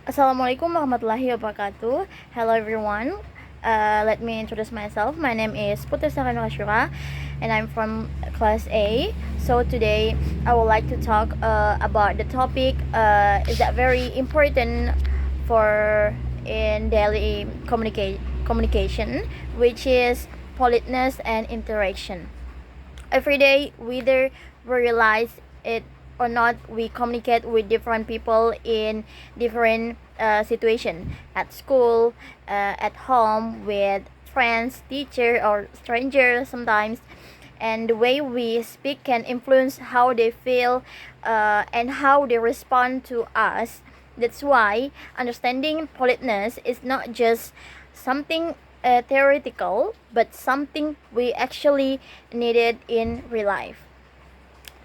Assalamualaikum warahmatullahi wabarakatuh. Hello everyone. Let me introduce myself. My name is Putri Sakanurashura and I'm from class A. So today I would like to talk about the topic is that very important for in daily communication, which is politeness and interaction. Every day, whether we realize it or not, we communicate with different people in different situations at school, at home, with friends, teacher, or strangers sometimes. And the way we speak can influence how they feel and how they respond to us. That's why understanding politeness is not just something theoretical, but something we actually needed in real life.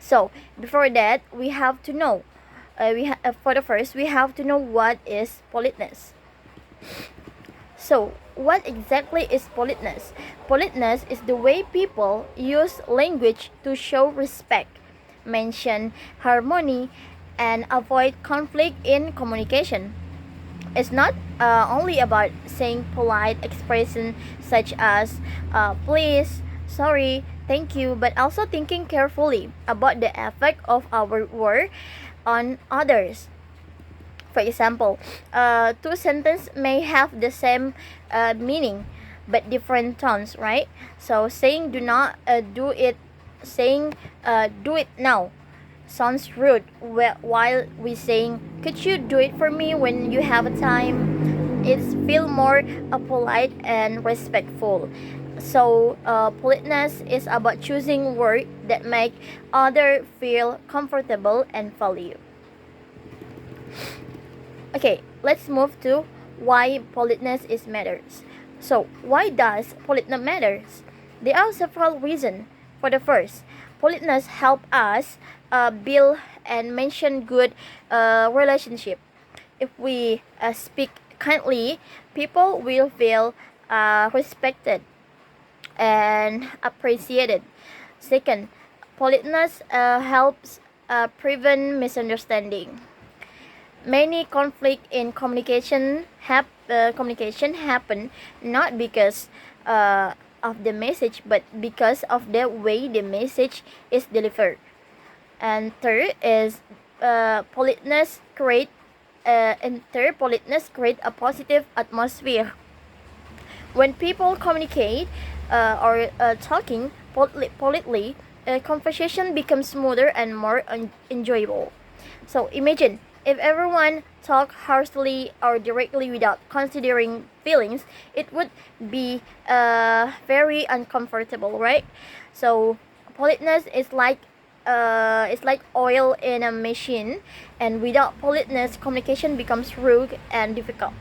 So before that, we have to know. For the first, we have to know what is politeness. So, what exactly is politeness? Politeness is the way people use language to show respect, mention harmony, and avoid conflict in communication. It's not only about saying polite expressions such as please, sorry, thank you, but also thinking carefully about the effect of our word on others. For example, two sentences may have the same meaning but different tones, right? So saying do not do it, saying do it now sounds rude, while we saying could you do it for me when you have time, it's feel more polite and respectful. So politeness is about choosing words that make other feel comfortable and value. Okay, let's move to why politeness is matters. So why does politeness matters? There are several reasons. For the first, politeness help us build and mention good relationship. If we speak kindly, people will feel respected and appreciated. Second, politeness helps prevent misunderstanding. Many conflict in communication happen not because of the message, but because of the way the message is delivered. And third is politeness create a positive atmosphere. When people communicate or talking politely, conversation becomes smoother and more enjoyable. So imagine if everyone talked harshly or directly without considering feelings, it would be very uncomfortable, right? So politeness is like oil in a machine, and without politeness, communication becomes rude and difficult.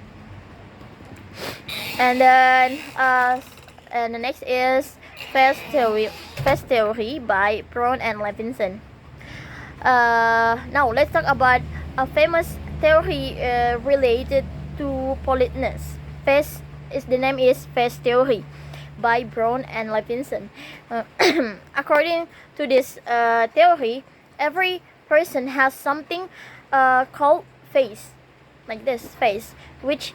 And then and the next is Fast Theory by Brown and Levinson. Now let's talk about a famous theory related to politeness. The name is Fast Theory by Brown and Levinson. According to this theory, every person has something called face, like this face, which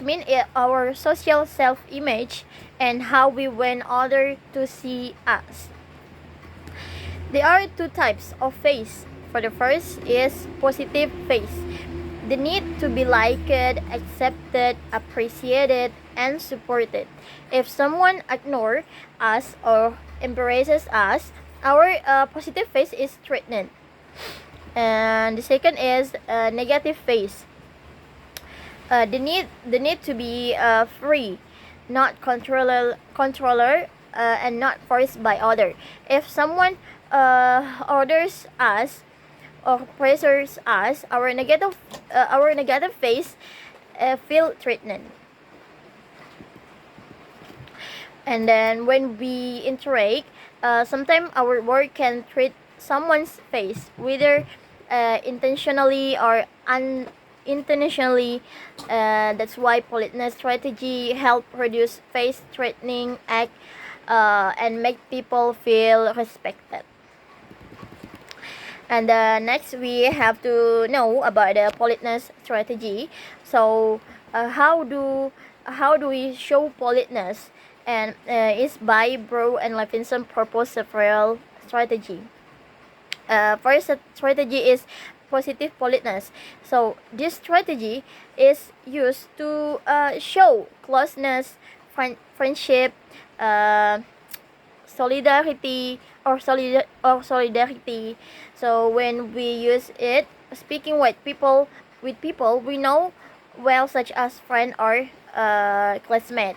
means our social self-image and how we want others to see us. There are two types of face. For the first is positive face, the need to be liked, accepted, appreciated, and supported. If someone ignores us or embraces us, our positive face is threatened. And the second is negative face. The need to be free, not controller, and not forced by other. If someone orders us or pressures us, our negative face feel threatened. And then when we interact, sometimes our word can treat someone's face, whether intentionally or unintentionally. That's why politeness strategy help reduce face threatening act and make people feel respected. And next we have to know about the politeness strategy. So how do we show politeness? And it's by Bro and Levinson propose several strategy. First strategy is positive politeness. So this strategy is used to show closeness, friendship, uh, solidarity or solidarity. So when we use it speaking with people we know well, such as friend or classmate.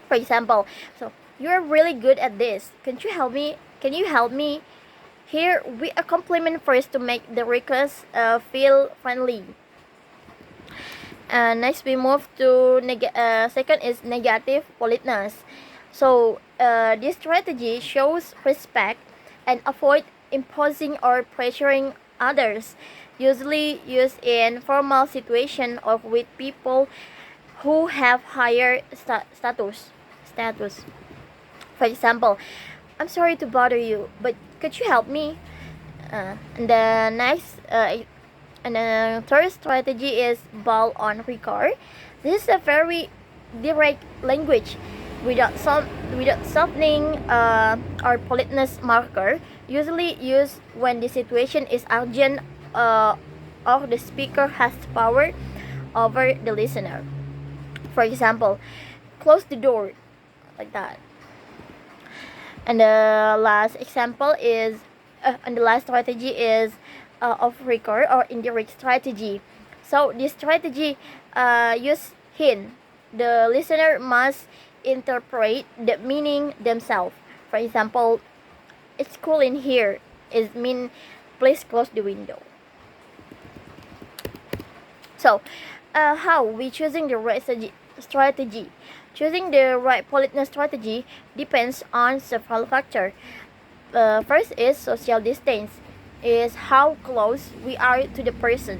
For example, so you're really good at this, can you help me? Here we a compliment first to make the request feel friendly. Next we move to second is negative politeness. So this strategy shows respect and avoid imposing or pressuring others, usually used in formal situation or with people who have higher status. For example, I'm sorry to bother you, but could you help me? And the next and the third strategy is ball on record. This is a very direct language without softening or politeness marker, usually used when the situation is urgent or the speaker has power over the listener. For example, close the door, like that. And the last example is and the last strategy is off record or indirect strategy. So this strategy use hint. The listener must interpret the meaning themselves. For example, it's cool in here is mean please close the window. So how we choosing the right strategy? Choosing the right politeness strategy depends on several factors. First is social distance, is how close we are to the person.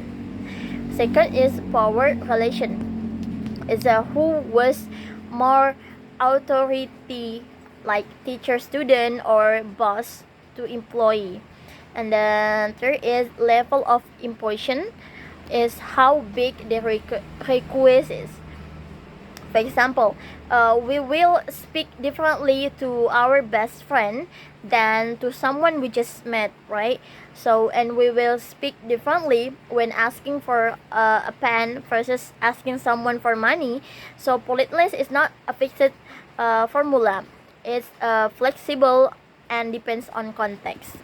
Second is power relation, is who was more authority, like teacher student or boss to employee. And then third is level of imposition, is how big the request is. For example, we will speak differently to our best friend than to someone we just met, right? So, and we will speak differently when asking for a pen versus asking someone for money. So, politeness is not a fixed formula, it's flexible and depends on context.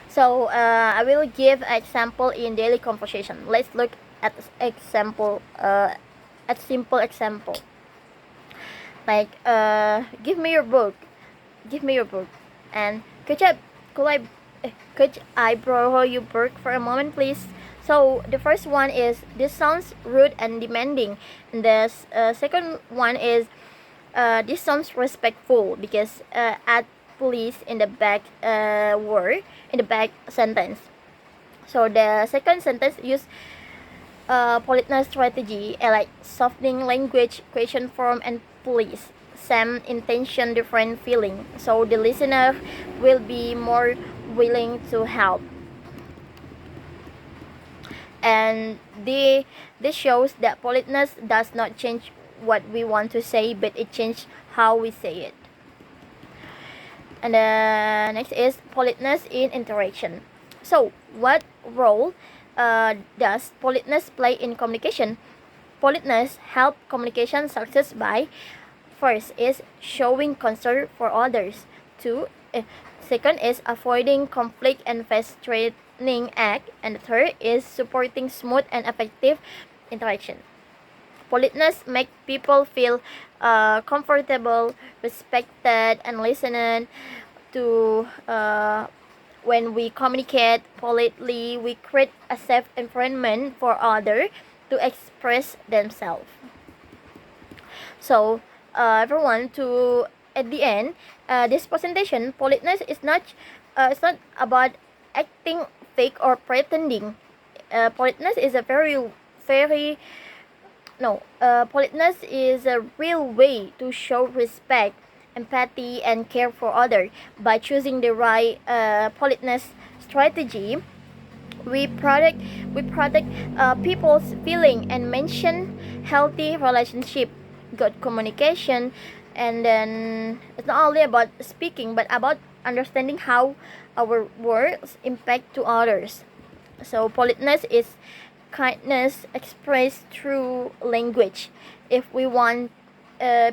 So, I will give an example in daily conversation. Let's look at example. A simple example, like give me your book, and could I borrow your book for a moment, please? So the first one is this sounds rude and demanding, and the second one is this sounds respectful, because add please in the back word in the back sentence. So the second sentence use politeness strategy, like softening language, question form, and please. Same intention, different feeling. So the listener will be more willing to help. And this shows that politeness does not change what we want to say, but it changes how we say it. And next is politeness in interaction. So what role does politeness play in communication? Politeness help communication success by first is showing concern for others. Second is avoiding conflict and frustrating act, and the third is supporting smooth and effective interaction. Politeness make people feel comfortable, respected, and listened to. When we communicate politely, we create a safe environment for others to express themselves. So, everyone, to at the end, this presentation, politeness is not it's not about acting fake or pretending. Politeness is a politeness is a real way to show respect empathy, and care for others. By choosing the right politeness strategy, we protect people's feeling and mention healthy relationship, good communication, and then it's not only about speaking but about understanding how our words impact to others. So politeness is kindness expressed through language. If we want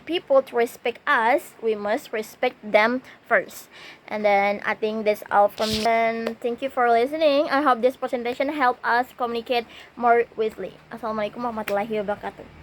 people to respect us, we must respect them first. And then I think that's all from me. And thank you for listening. I hope this presentation helped us communicate more easily. Assalamualaikum warahmatullahi wabarakatuh.